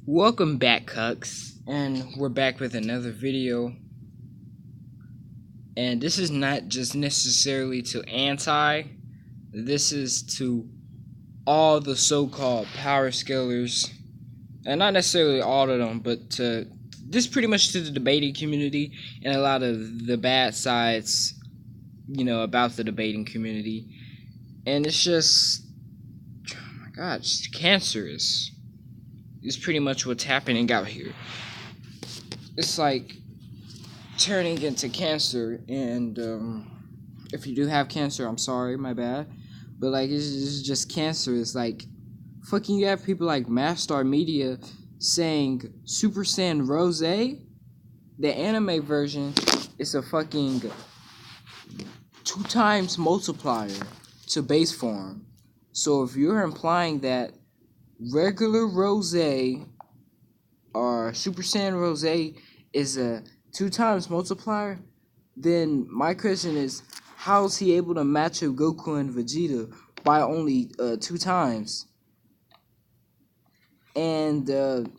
Welcome back, Cucks, and we're back with another video. And this is not just necessarily to this is to all the so-called power scalers, and not necessarily all of them, but to this pretty much to the debating community and a lot of the bad sides, about the debating community. And it's just, oh my God, it's cancerous. It's pretty much what's happening out here. It's like turning into cancer, and if you do have cancer, I'm sorry, my bad, but like it's just cancer. It's like fucking you have people like Mastar Media saying Super Saiyan Rose, the anime version, is a fucking 2 times multiplier to base form. So if you're implying that regular Rose or Super Saiyan Rose is a 2 times multiplier, then my question is, how is he able to match up Goku and Vegeta by only 2 times? And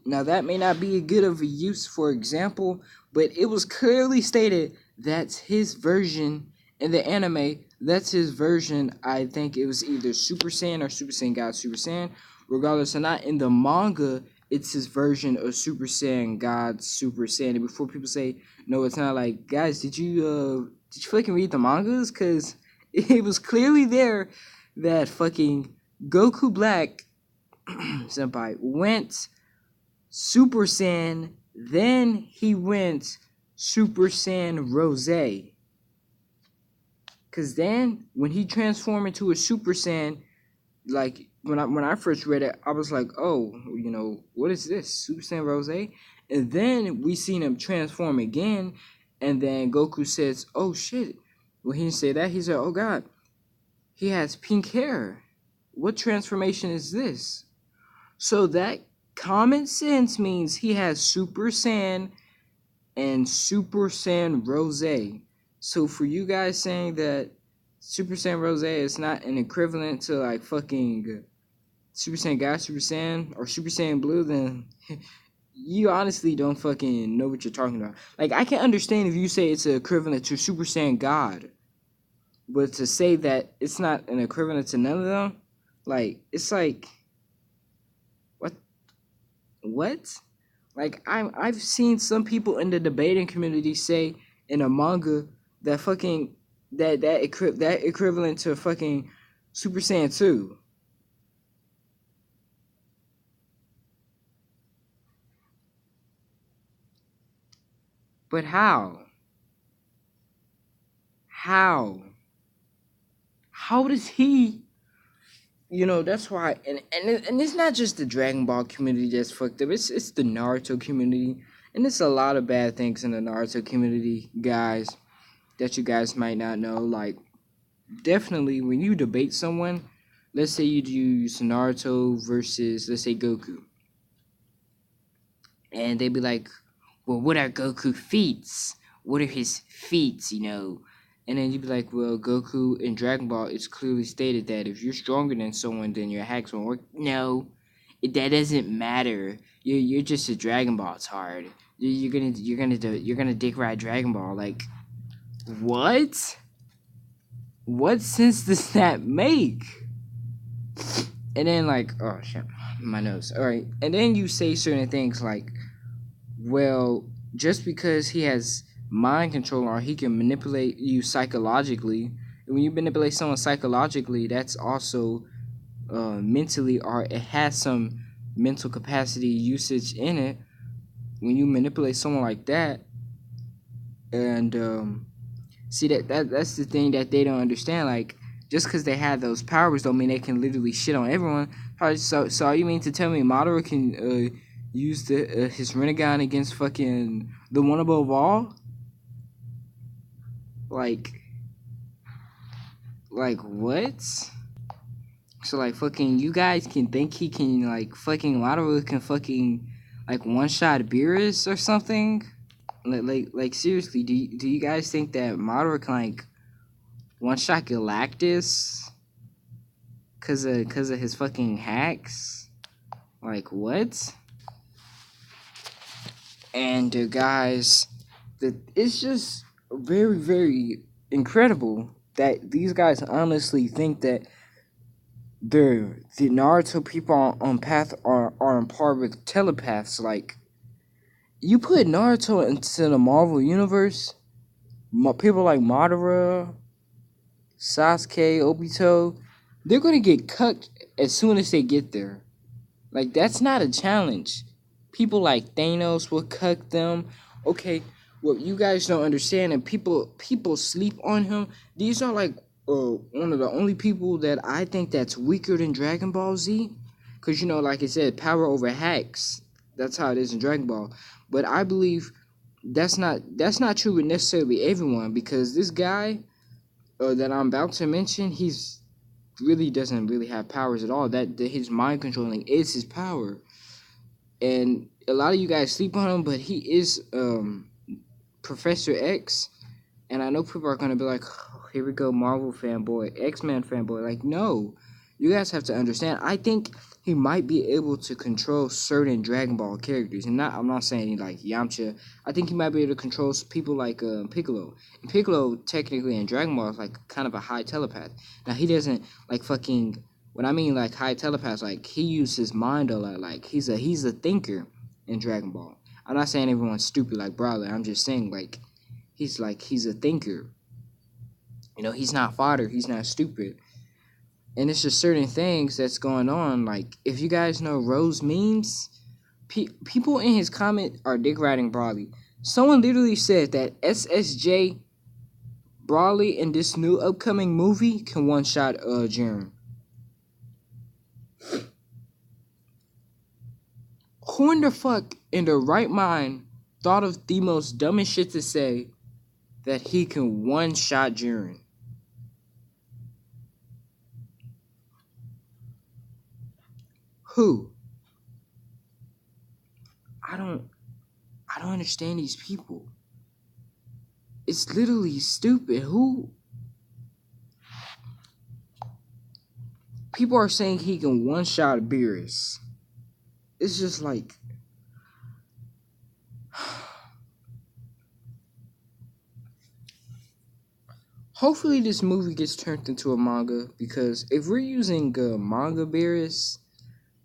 now that may not be a good of a use for example, but it was clearly stated that's his version in the anime. That's his version. I think it was either Super Saiyan or Super Saiyan God Super Saiyan. Regardless or not, in the manga, it's his version of Super Saiyan God Super Saiyan. And before people say no, it's not, like, guys, did you fucking read the mangas? Because it was clearly there that fucking Goku Black senpai went Super Saiyan, then he went Super Saiyan Rose. Cause then when he transformed into a Super Saiyan, like when I first read it, I was like, oh, what is this? Super Saiyan Rose? And then we seen him transform again, and then Goku says, oh shit. Well, he didn't say that. He said, oh god, he has pink hair. What transformation is this? So that common sense means he has Super Saiyan and Super Saiyan Rose. So for you guys saying that Super Saiyan Rose is not an equivalent to like fucking Super Saiyan God, Super Saiyan, or Super Saiyan Blue, then you honestly don't fucking know what you're talking about. Like, I can understand if you say it's an equivalent to Super Saiyan God, but to say that it's not an equivalent to none of them, like, it's like, what? Like, I've seen some people in the debating community say in a manga that fucking that equivalent to fucking Super Saiyan 2. But how? How? How does he? That's why, and it's not just the Dragon Ball community that's fucked up. It's the Naruto community, and it's a lot of bad things in the Naruto community, guys, that you guys might not know. Like, definitely when you debate someone, let's say you use Naruto versus, let's say, Goku, and they'd be like, well, what are Goku feats? What are his feats, And then you'd be like, well, Goku in Dragon Ball, it's clearly stated that if you're stronger than someone, then your hacks won't work. No, that doesn't matter. You're just a Dragon Ball tard. You're gonna dick ride Dragon Ball. Like, what? What sense does that make? And then, like, oh shit, my nose. All right, and then you say certain things like, well, just because he has mind control or he can manipulate you psychologically, when you manipulate someone psychologically, that's also mentally, or it has some mental capacity usage in it. When you manipulate someone like that, and see that's the thing that they don't understand. Like, just because they have those powers don't mean they can literally shit on everyone. So you mean to tell me Madara can use his Rinnegan against fucking the one above all? Like what? So like fucking you guys can think he can, like, fucking Madara can fucking like one shot Beerus or something? Like seriously, do you guys think that Madara can like one shot Galactus cause of his fucking hacks? Like, what? And guys, that it's just very, very incredible that these guys honestly think that the Naruto people on Path are on par with telepaths. Like, you put Naruto into the Marvel universe, people like Madara, Sasuke, Obito, they're gonna get cut as soon as they get there. Like, that's not a challenge. People like Thanos will cut them. Okay, what you guys don't understand, and people sleep on him. These are like one of the only people that I think that's weaker than Dragon Ball Z, because like I said, power over hacks. That's how it is in Dragon Ball. But I believe that's not true with necessarily everyone, because this guy that I'm about to mention, he's really doesn't really have powers at all. That his mind controlling is his power, and a lot of you guys sleep on him, but he is Professor X, and I know people are gonna be like, oh, "Here we go, Marvel fanboy, X-Men fanboy." Like, no, you guys have to understand. I think he might be able to control certain Dragon Ball characters, and I'm not saying like Yamcha. I think he might be able to control people like Piccolo. And Piccolo, technically in Dragon Ball, is like kind of a high telepath. Now he doesn't like fucking. When I mean like high telepath, like he uses his mind a lot. Like he's a thinker in Dragon Ball. I'm not saying everyone's stupid like Brawler. I'm just saying like he's a thinker. He's not fodder. He's not stupid. And it's just certain things that's going on. Like, if you guys know Rose memes, people in his comment are dick riding Broly. Someone literally said that SSJ Broly in this new upcoming movie can one shot Jiren. Who in the fuck in their right mind thought of the most dumbest shit to say that he can one shot Jiren? Who? I don't understand these people. It's literally stupid. Who? People are saying he can one shot Beerus. It's just like, hopefully this movie gets turned into a manga, because if we're using manga Beerus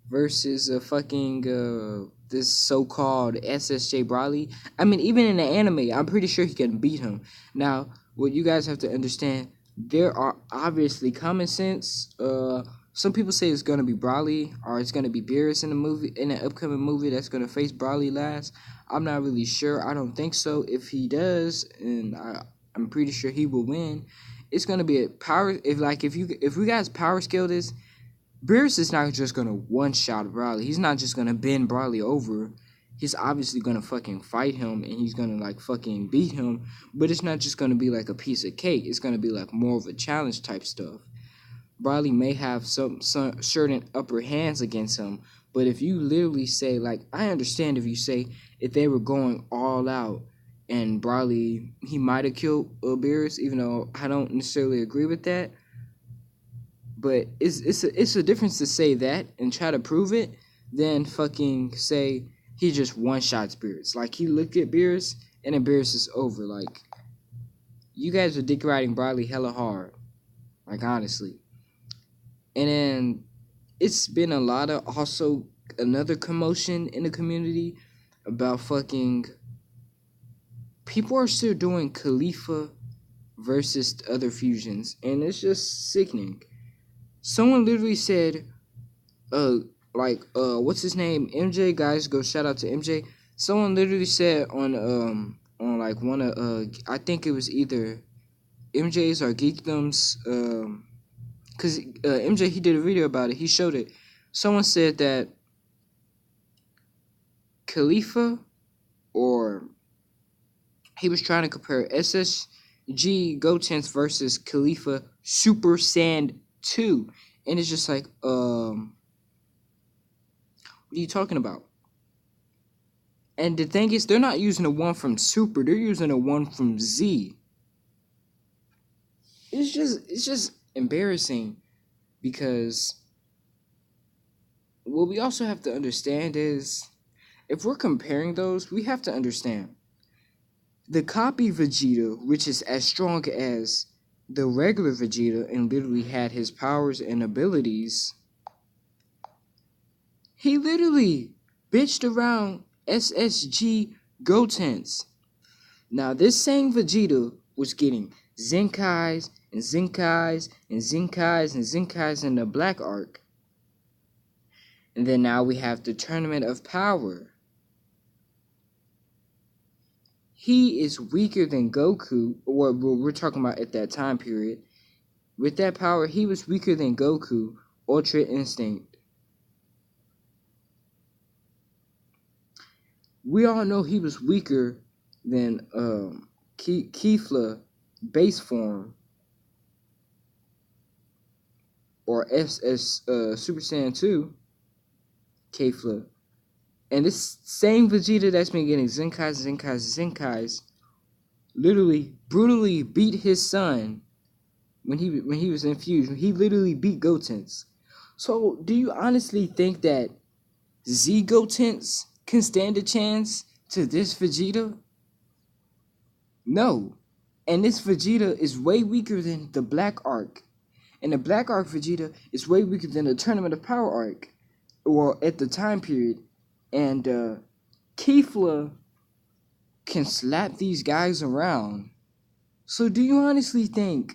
versus this so-called SSJ Broly, I mean, even in the anime, I'm pretty sure he can beat him. Now, what you guys have to understand, there are obviously common sense. Some people say it's gonna be Broly or it's gonna be Beerus in the upcoming movie that's gonna face Broly last. I'm not really sure. I don't think so. If he does, and I'm pretty sure he will win, it's gonna be a power. If we guys power scale this, Beerus is not just gonna one shot Broly. He's not just gonna bend Broly over. He's obviously gonna fucking fight him, and he's gonna like fucking beat him. But it's not just gonna be like a piece of cake. It's gonna be like more of a challenge type stuff. Broly may have some certain upper hands against him, but if you literally say, like, I understand if you say if they were going all out and Broly, he might have killed Beerus, even though I don't necessarily agree with that. But it's a difference to say that and try to prove it than fucking say he just one shots Beerus. Like, he looked at Beerus and then Beerus is over. Like, you guys are dick riding Broly hella hard. Like, honestly. And then it's been a lot of also another commotion in the community about fucking people are still doing Khalifa versus other fusions, and it's just sickening. Someone literally said, what's his name? MJ, guys, go shout out to MJ. Someone literally said on like one of I think it was either MJ's or Geekdom's because MJ, he did a video about it. He showed it. Someone said that Khalifa, or he was trying to compare SSG Gotenks versus Khalifa Super Saiyan 2. And it's just like, what are you talking about? And the thing is, they're not using the one from Super, they're using the one from Z. It's just embarrassing, because what we also have to understand is if we're comparing those, we have to understand the copy Vegeta, which is as strong as the regular Vegeta and literally had his powers and abilities, he literally bitched around SSG Gotenks. Now, this same Vegeta was getting Zenkais and Zenkais and Zenkais and Zenkais in the Black Arc. And then now we have the Tournament of Power. He is weaker than Goku, or we're talking about at that time period. With that power, he was weaker than Goku, Ultra Instinct. We all know he was weaker than Kefla base form, or SS Super Saiyan 2 Kefla. And this same Vegeta that's been getting Zenkais literally brutally beat his son when he was infused. He literally beat Gotenks. So do you honestly think that Z Gotenks can stand a chance to this Vegeta? No. And this Vegeta is way weaker than the Black Arc. And the Black Arc Vegeta is way weaker than the Tournament of Power Arc. Well, at the time period. And Kefla can slap these guys around. So do you honestly think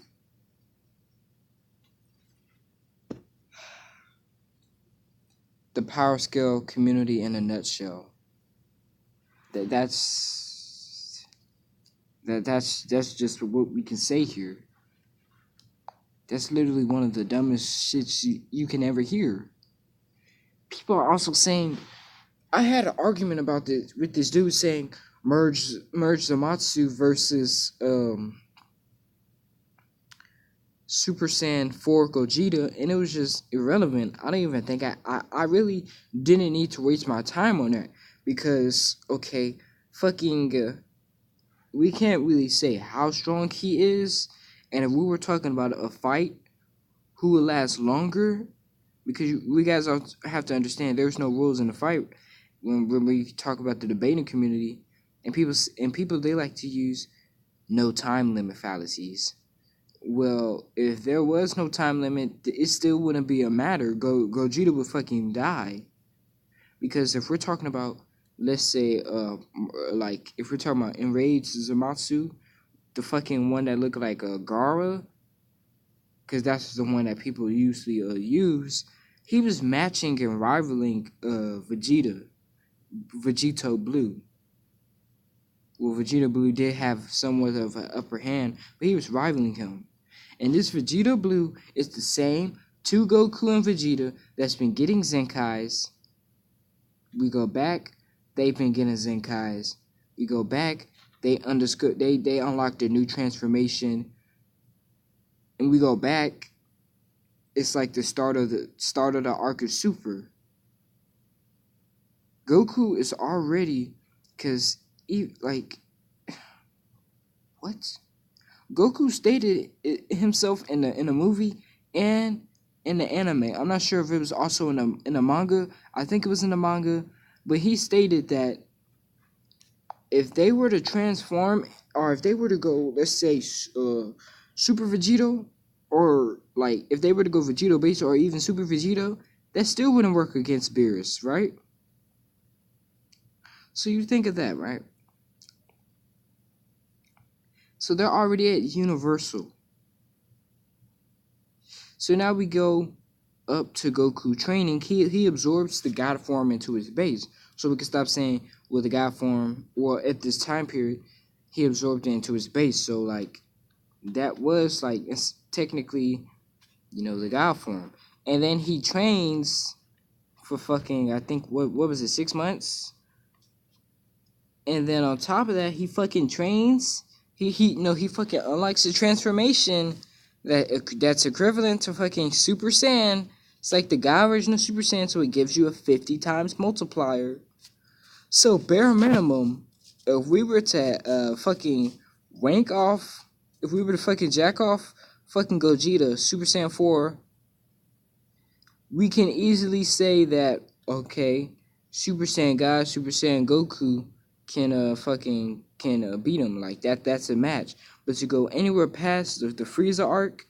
the power scale community in a nutshell, that's just what we can say here? That's literally one of the dumbest shits you can ever hear. People are also saying, I had an argument about this with this dude saying merge Zamasu versus Super Saiyan 4 Gogeta, and it was just irrelevant. I don't even think I really didn't need to waste my time on that, because okay, we can't really say how strong he is, and if we were talking about a fight, who will last longer, because we guys have to understand there's no rules in the fight. When we talk about the debating community, and people they like to use no time limit fallacies. Well, if there was no time limit, it still wouldn't be a matter. Gogeta would fucking die, because if we're talking about, let's say, like if we're talking about Enraged Zamasu, the fucking one that looked like a Gara, because that's the one that people usually use. He was matching and rivaling Vegito Blue. Well, Vegeta Blue did have somewhat of an upper hand, but he was rivaling him. And this Vegeta Blue is the same two Goku and Vegeta that's been getting Zenkais. We go back, they've been getting Zenkais. We go back, they unlocked their new transformation. And we go back, it's like the start of the arc of Super. Goku is already, what? Goku stated himself in the movie and in the anime. I'm not sure if it was also in the manga. I think it was in the manga, but he stated that if they were to transform, or if they were to go, let's say, Super Vegito, or like if they were to go Vegito base or even Super Vegito, that still wouldn't work against Beerus, right? So you think of that, right? So they're already at Universal. So now we go up to Goku training. He absorbs the God form into his base. So we can stop saying, well, the God form, well, at this time period, he absorbed it into his base. So, like, that was, like, it's technically, the God form. And then he trains for fucking, I think, what was it, 6 months? And then on top of that, he fucking trains. He fucking unlocks the transformation that's equivalent to fucking Super Saiyan. It's like the God version of Super Saiyan, so it gives you a 50 times multiplier. So bare minimum, if we were to fucking wank off, if we were to fucking jack off fucking Gogeta, Super Saiyan 4, we can easily say that, okay, Super Saiyan God, Super Saiyan Goku can beat him. Like that's a match. But to go anywhere past the Frieza arc,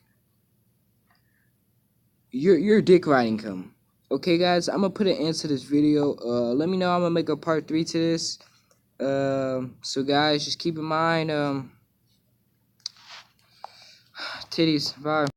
you're dick riding him. Okay, guys, I'm gonna put an end to this video. Let me know. I'm gonna make a part 3 to this. So guys, just keep in mind, titties. Bye.